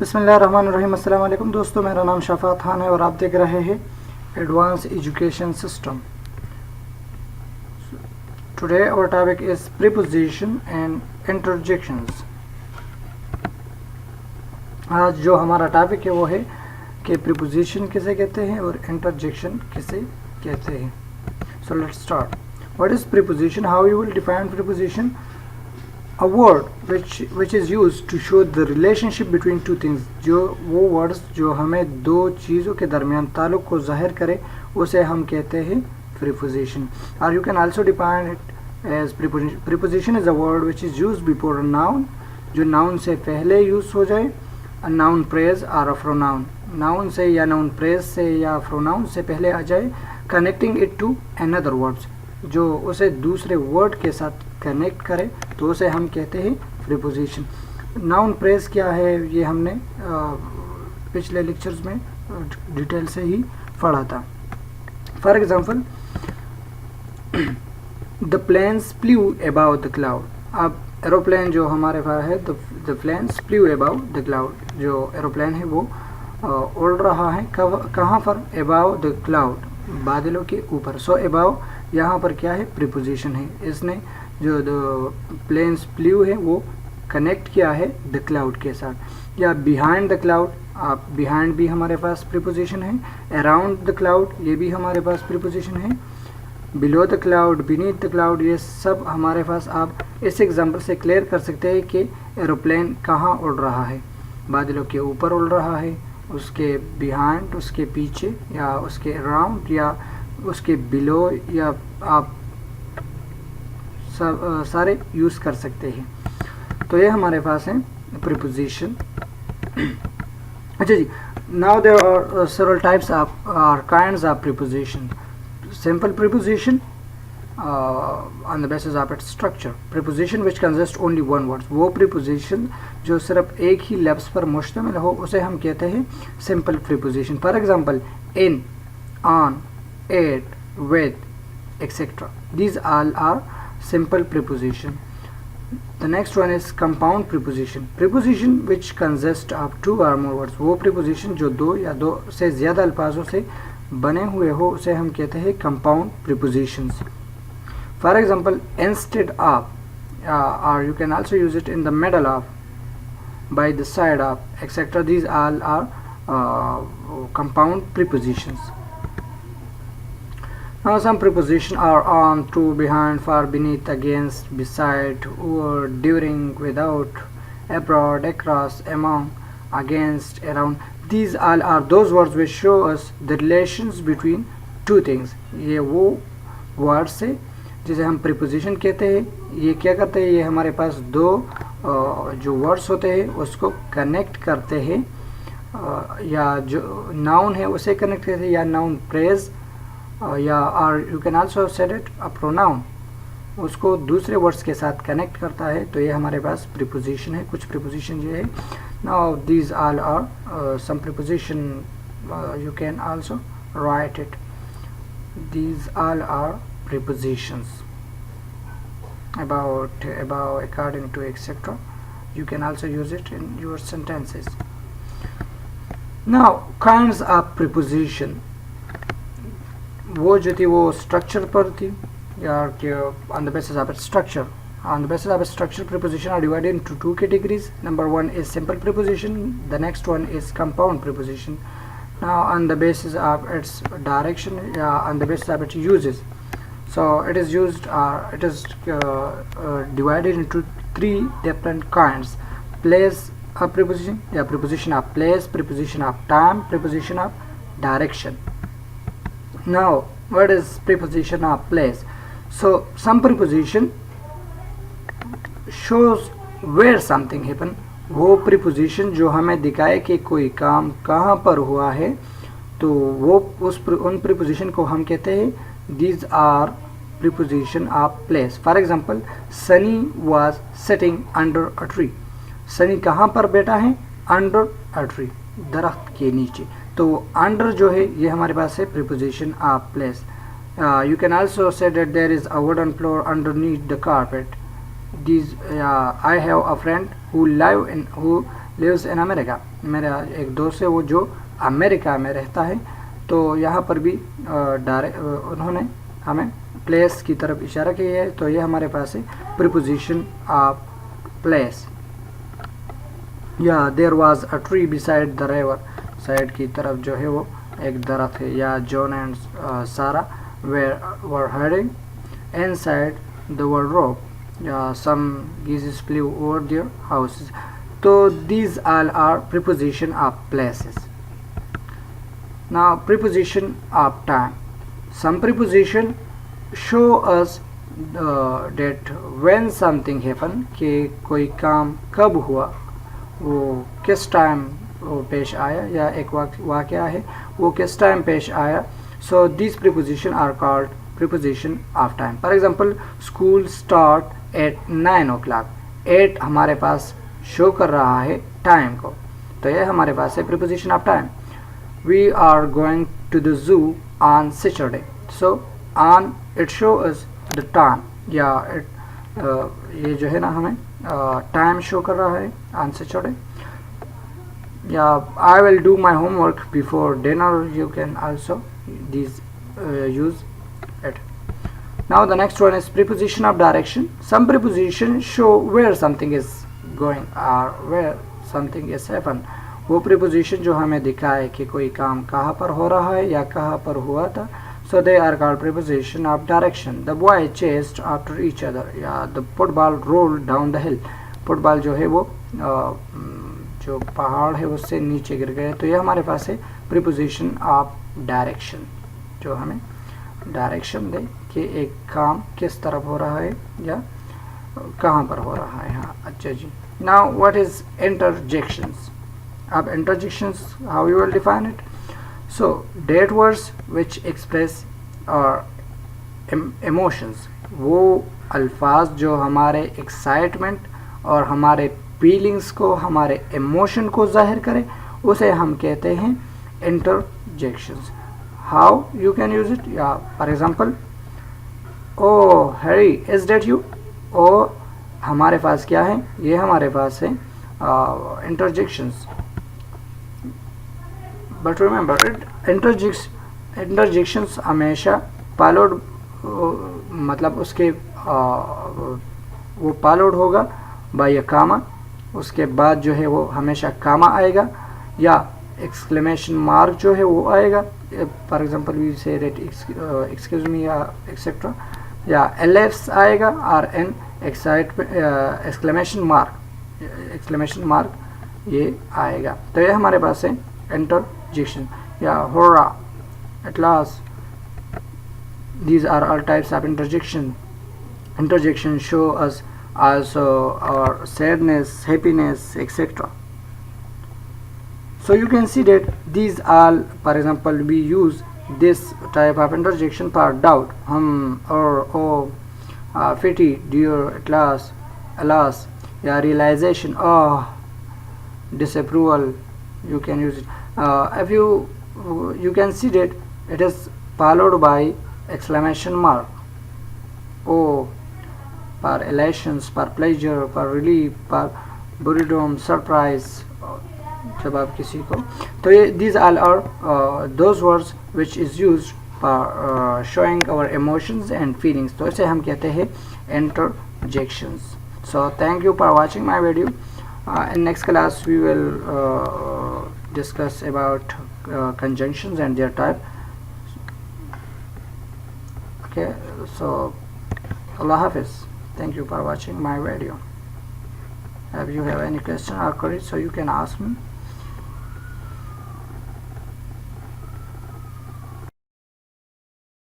बिस्मिल्लाहिर्रहमानिर्रहीम। अस्सलाम वालेकुम दोस्तों, मेरा नाम शफात खान है और आप देख रहे हैं advance education system. Today our topic is preposition and interjections. आज जो हमारा टॉपिक है वो है कि प्रीपोजिशन किसे कहते हैं और इंटरजेक्शन किसे कहते हैं। So let's start. What is preposition? How you will define preposition? A word which is used to show the relationship between two things। जो वो वर्ड्स जो हमें दो चीज़ों के दरमियान ताल्लुक़ को ज़ाहिर करे उसे हम कहते हैं preposition। और you can also define it as preposition। Preposition is a word which is used before a noun, जो noun से पहले यूज़ हो जाए, a noun phrase or a pronoun। noun से या noun phrase से या pronoun से पहले आ जाए, connecting it to another words, जो उसे दूसरे वर्ड के साथ कनेक्ट करे तो उसे हम कहते हैं प्रीपोजिशन। नाउन प्रेस क्या है ये हमने पिछले लेक्चर्स में डिटेल से ही पढ़ा था। For example, the planes flew about the cloud. अब एरोप्लेन जो हमारे पास है, the planes flew about the cloud, जो एरोप्लेन है वो उड़ रहा है कहाँ पर? अबाउ द क्लाउड, बादलों के ऊपर। सो अबाउ यहाँ पर क्या है? प्रीपोजिशन है। इसने जो द प्लेन्स फ्लू है वो कनेक्ट किया है द क्लाउड के साथ। या बिहाइंड द क्लाउड, आप बिहाइंड भी हमारे पास प्रीपोजिशन है। अराउंड द क्लाउड ये भी हमारे पास प्रीपोजिशन है। Below the cloud, beneath the cloud, ये सब हमारे पास। आप इस एग्जांपल से क्लियर कर सकते हैं कि एरोप्लेन कहाँ उड़ रहा है। बादलों के ऊपर उड़ रहा है, उसके बिहाइंड, उसके पीछे, या उसके अराउंड, या उसके बिलो, या आप सारे यूज़ कर सकते हैं। तो ये हमारे पास है प्रीपोजिशन। अच्छा जी, now there are several types of और kinds of preposition. Simple preposition on the basis of its structure. Preposition which consist only one word, वो प्रीपोजिशन जो सिर्फ एक ही लफ्ज़ पर मुश्तमिल हो उसे हम कहते हैं simple preposition. For example, in, on, at, with, etcetera, these all are simple preposition। The next one is compound preposition। Preposition which consist of two or more words। वो preposition जो दो या दो से ज़्यादा अल्फाजों से बने हुए हो उसे हम कहते हैं compound prepositions। For example, instead of, or you can also use it in the middle of, by the side of, etc. These all are compound prepositions। Now some prepositions are on, to, behind, for, beneath, against, beside, over, during, without, abroad, across, among, against, around। These all are those words which show us the relations between two things। ये वो words है जिसे हम preposition कहते हैं। ये क्या करते हैं? ये हमारे पास दो जो words होते हैं उसको connect करते हैं, या जो noun है उसे connect करते हैं, या noun phrase, या और you can also said it a pronoun, उसको दूसरे वर्ड्स के साथ कनेक्ट करता है। तो ये हमारे पास प्रीपोजिशन है। कुछ प्रीपोजिशन ये है। Now these all are some preposition, you can also write it. These all are prepositions about, according to, etc. You can also use it in your sentences। Now kinds of preposition, वो जो थी वो structure पर थी, या on the basis of its structure. On the basis of a structure, preposition are divided into two categories. Number one is simple preposition, the next one is compound preposition। Now on the basis of its direction, on the basis of its uses, so it is used, it is divided into three different kinds: place of preposition, preposition of place, preposition of time, preposition of direction। Now what is preposition of place? So some preposition shows where something happen। वो preposition जो हमें दिखाए कि कोई काम कहाँ पर हुआ है, तो वो उन preposition को हम कहते हैं these are preposition of place। For example, Sunny was sitting under a tree। Sunny कहाँ पर बैठा है? under a tree, दरख्त के नीचे। तो अंडर जो है ये हमारे पास है preposition of place. You can also say that there is a wooden floor underneath the carpet. These I have a friend who lives in America। मेरा एक दोस्त है वो जो अमेरिका में रहता है, तो यहाँ पर भी उन्होंने हमें प्लेस की तरफ इशारा किया है, तो ये हमारे पास है प्रीपोजिशन ऑफ प्लेस। या there was a tree beside the river, side की तरफ जो है वो एक दरख्त है। या John and Sarah were heading inside the wardrobe, some geese flew over their houses. So these all are preposition of places. Now preposition of time. Some preposition show us that when something happen, कि कोई काम कब हुआ, वो किस time वो पेश आया, या एक वाक़या है वो किस टाइम पेश आया। So these preposition are called preposition of time. For example, school start at 9 o'clock. 8 हमारे पास शो कर रहा है टाइम को, तो यह हमारे पास है preposition of time. We are going to the zoo on Saturday. So on it shows the time, या ये जो है ना हमें टाइम शो कर रहा है on Saturday. या I will do my homework before dinner. You can also these use it. Now the next one is preposition of direction. Some preposition show where something is going or where something is happen. वो preposition जो हमें दिखाए कि कोई काम कहाँ पर हो रहा है या कहाँ पर हुआ था, so they are called preposition of direction. The boy chased after each other. या the football rolled down the hill. Football जो है वो जो पहाड़ है उससे नीचे गिर गए, तो ये हमारे पास है preposition of direction, जो हमें डायरेक्शन दे कि एक काम किस तरफ हो रहा है या कहाँ पर हो रहा है। हाँ, अच्छा जी। Now what is interjections. अब interjections, how you will define it. So that words which express और इमोशंस, वो अल्फाज जो हमारे एक्साइटमेंट और हमारे फीलिंग्स को, हमारे इमोशन को जाहिर करें, उसे हम कहते हैं interjections. How you can use it? Yeah, for example, oh Harry, is that you? Oh, हमारे पास क्या है, ये हमारे पास है interjections. But remember, interjections हमेशा followed, मतलब उसके वो followed होगा by a comma, उसके बाद जो है वो हमेशा कामा आएगा, या एक्सक्लेमेशन मार्क जो है वो आएगा। For example we say that excuse me या एक्सेट्रा, या एलएफ्स आएगा और एन एक्सक्लेमेशन मार्क ये आएगा। तो ये हमारे पास है इंटरजेक्शन। या होरा, at last, these are all types of interjection show us also our sadness, happiness, etc. So you can see that these all, for example, we use this type of interjection for doubt, or pity, dear, at last, alas, yeah, realization, oh, disapproval. You can use it. If you can see that it is followed by exclamation mark. Oh, for elations, for pleasure, for relief, for boredom, surprise, जब आप किसी को, तो ये these all are those words which is used for showing our emotions and feelings, तो इसे हम कहते हैं interjections. So thank you for watching my video. In next class we will discuss about conjunctions and their type. Okay, so Allah Hafiz. Thank you for watching my video. If you have any question or query, so you can ask me.